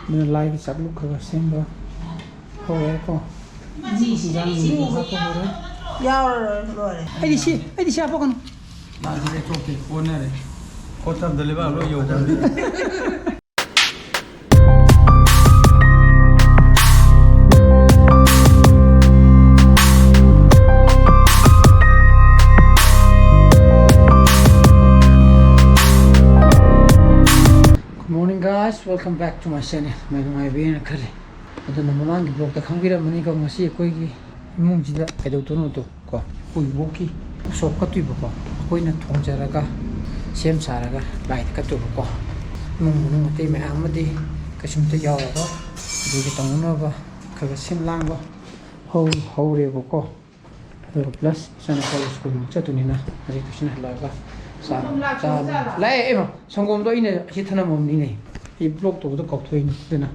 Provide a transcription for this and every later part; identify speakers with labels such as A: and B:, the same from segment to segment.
A: Mình like cái sắp lúc khởi xem đó. Thôi ấy con. Giang mình cũng hát con rồi.
B: Giao rồi.
A: Ai đi xe bao con?
C: Là gì đấy, cái phone này. Có tập được bao lâu rồi?
A: Guys, welcome back to my channel. My being a curry. I don't know how to block the computer. Money come see a quick Mungida. I don't know to go. We walkie. So cut to Boko. Queen at Tonjaraga. Same Saraga. Light cut to Boko. Mung, they may Amadi. Kashim to Yawa. Do the Tonova. Kagasim Lango. Holy Boko. Plus, San Paul School. Chatunina. Education Laga. Lại em xong hôm đó này khi thằng nào mình này thì blog tổ tôi cọc thuê đây nè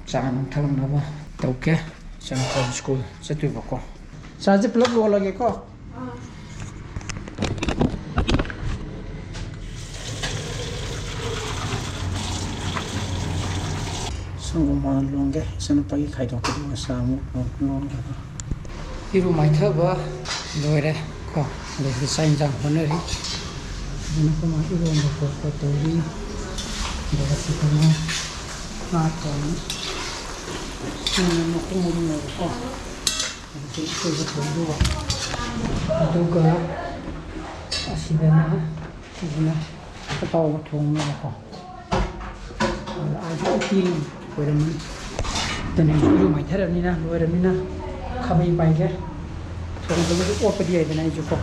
A: sáng thằng nào mà tàu kia sang college school sẽ tùy vào con sáng chỉ blog luôn là cái con xong hôm mà luôn cái xong phải khai thác cái đồ sáng một luôn cái đồ máy thợ vợ rồi đấy con để cái xanh răng hơn nữa đi nó có mấy cái đồ mà có tối đi để cái cái nó ngạt còn nó không muốn nhiều con cái cái cái đồ cơ xí bên nó cái tàu một thùng nó con ai cũng tin vậy là mình từ này dùng máy thợ này nè rồi mình nè không bị bay cái thùng cái ốp cái gì này chứ con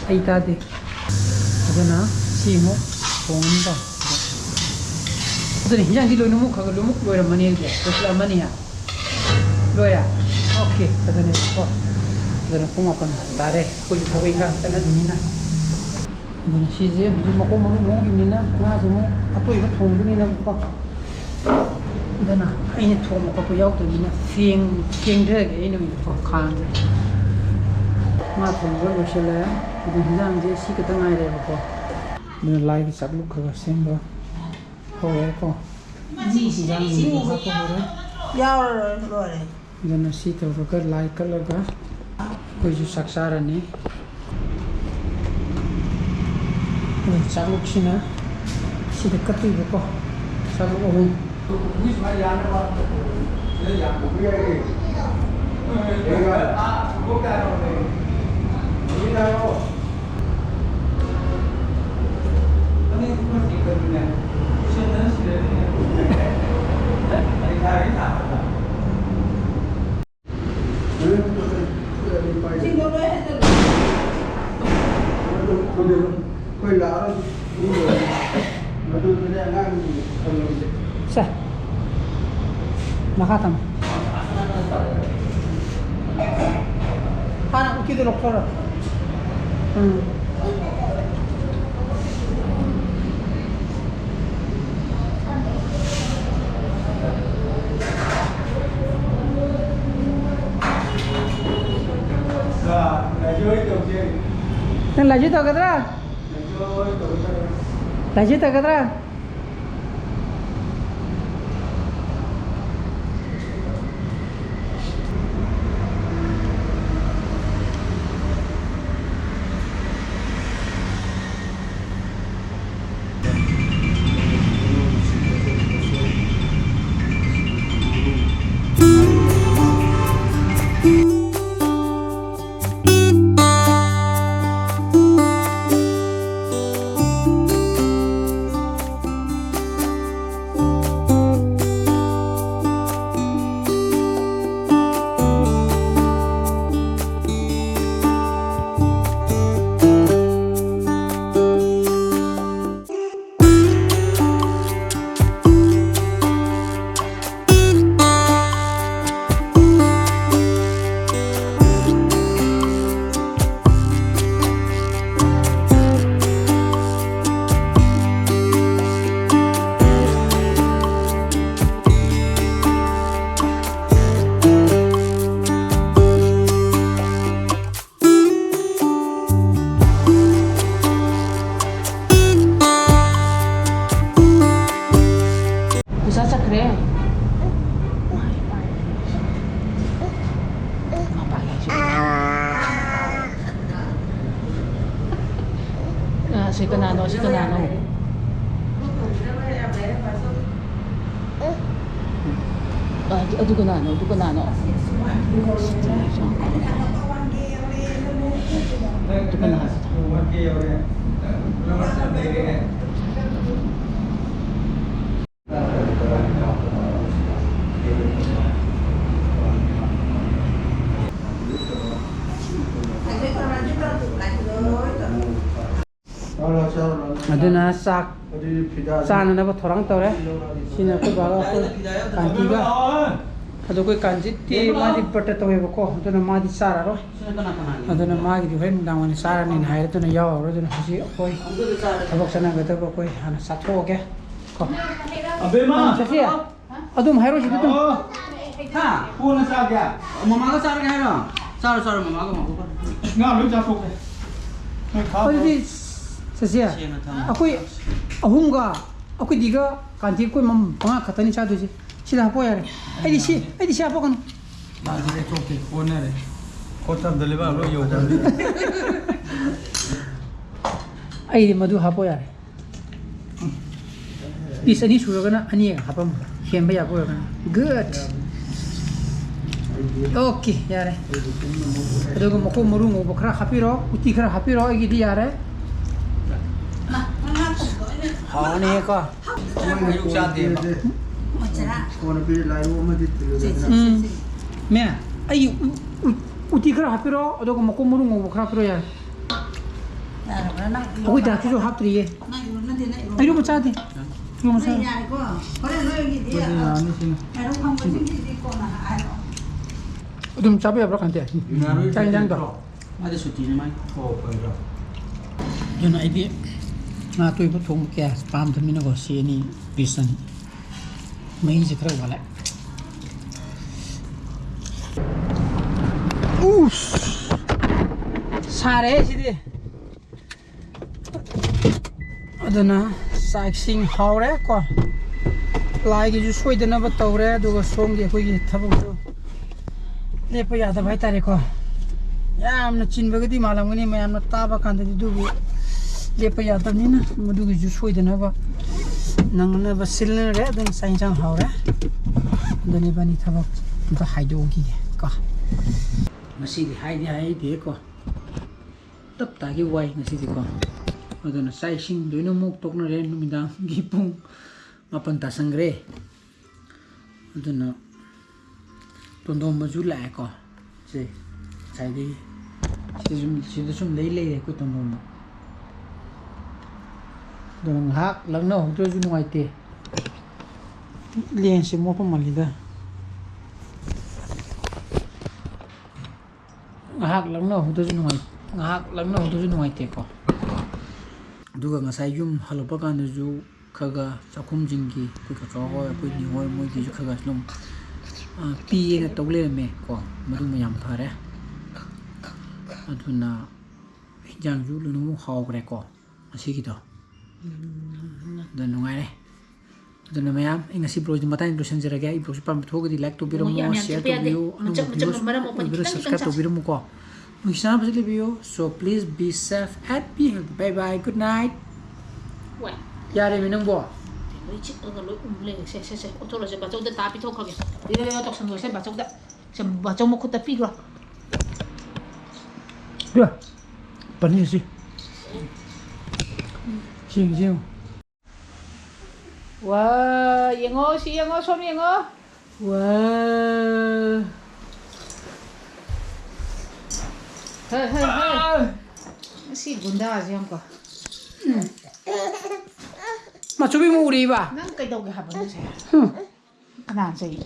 A: ai ta đi, cái nào xí mốc, phồng đó, cái này hiện tại lôi nó mốc lôi làm mani cái, cái làm mani à, lôi à, ok, cái này, cái này không có cái đấy, coi như cái cái này như nào, cái này xí gì, mình mốc như nào, nào thì mốc, à tôi cái thùng như nào cũng có, cái nào, cái này thùng có tôi giao từ như nào, phiên thế cái này mình có khăn. Mà thùng rất là lớn, thì hiện giờ chỉ cái tầng này đây thôi. Mình like sắp lúc khởi xem đó. Thôi ấy con. Giang mình cũng hát con rồi.
B: Giao rồi.
A: Giờ nó xí tàu rồi cái like cái là cái. Coi như sắc xa ra nè. Mình sắp lúc xí nữa. Xí được cắt đi với con. Sắp lúc ổn. Sa, nakatam. Paano kung kito doktor? Nang laju tau katra? Laju tau katra? si kanano, si kanano. Adu kanano, adu kanano. Adu kanano. Aduna sak sana na ba thorang tawre sina ko baga ko kantiga ado ko kanjit ti madi patta towe ko aduna madi sara ro aduna magi di hen dang ni sara ni haire to na yaw ro aduna hasi koi abok sana ga to koi ana satho ge ko abema sasia adum hairo si tu
C: ha phone sa kya
D: mama ka sar kya na sar mama ka mako
C: nga lo ja phok
A: oi sasia akoi ahunga akoi diga kanti koi mam panga khatani cha doji sida po yare ai di apa kan
C: ma dire chok ke phone re khota dale ba lo yo
A: ai madu hapo yare piece ani sura kana ani hapam hemba ya po kana good okay yare adogo mako marungo bokra hapiro uti khara hapiro ai di yare हाँ नहीं का मैं आई उती खरा हापिरो अदो को मको मुरु ngो खरा पिरो यार कोई दाखी जो हाप रही है आई रो बचा दे रो मसा तुम चाबे अब रखते हैं चाय जान दो
D: ada suti ni mai
A: जो ना आई भी ना तो इब थोंग क्या पाम थमी ना को सेनी पिसन मई से खरा वाला उस सारे सिदे अदना साइक्सिंग हावरे को लाइक जो सोइदना बतौरे दुगो सोंग दे कोई थबक जो लेप याद भाई तारे को यामना चिनबगदी मालमगनी मयामना ताबा कांददी दुगो लेप यादबनी ना मदुगी जो सोइदना बा नंगना बसिलने रे दन साइंचांग हावरे दनी बानी थबक तो हाइदोगी का मसीदी हाइदे को तब तागी वाई मसीदी को अदना साइसिंग दोइनो मुक तोकना रे नुमिदांग गी पुंग मापन तासंगरे अदना तोंदोम मजु लाए को से साइदी सिदे सुम ले को तोंदोम दन हाक लगना हो तो जु नुआइते लेन से मोप मलिदा हाक लगना हो तो जु नुआइ हाक लगना हो तो जु नुआइते को दुगा ngasai yum halopa kan ju khaga chakhum jinggi ku ka chago ku ni hoi moi gi ju khaga slum pi na togle me ko madu mayam phare aduna jang ju lu nu haw gre ko asi gi do dan nungai re dan mayam ingasi bro di matain dosen jera ga i bro pam thoga di like to biro mo share to view biro subscribe to biro mo ko Nungshiraba basically video, so please be safe and be healthy. Bye bye. Good night.
E: What?
A: Yare minang bo.
E: Lối chích ở lối lên xe ô tô là sẽ bảo châu đã tá bị thâu không kìa. Đi đọc xong rồi sẽ bảo châu đã sẽ bảo châu một khúc tập phi rồi.
A: Được. Bắn gì gì? Chiều.
E: Wow, yên ngô, xí yên ngô, xôm yên ngô.
A: Wow.
E: Hey. Xí bunda gì không có.
A: Mà chú bị ngủ đi bà?
E: Nang cái đầu cái hạt bún gì? Cái đàn gì?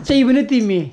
A: Chơi bên đây tìm mì.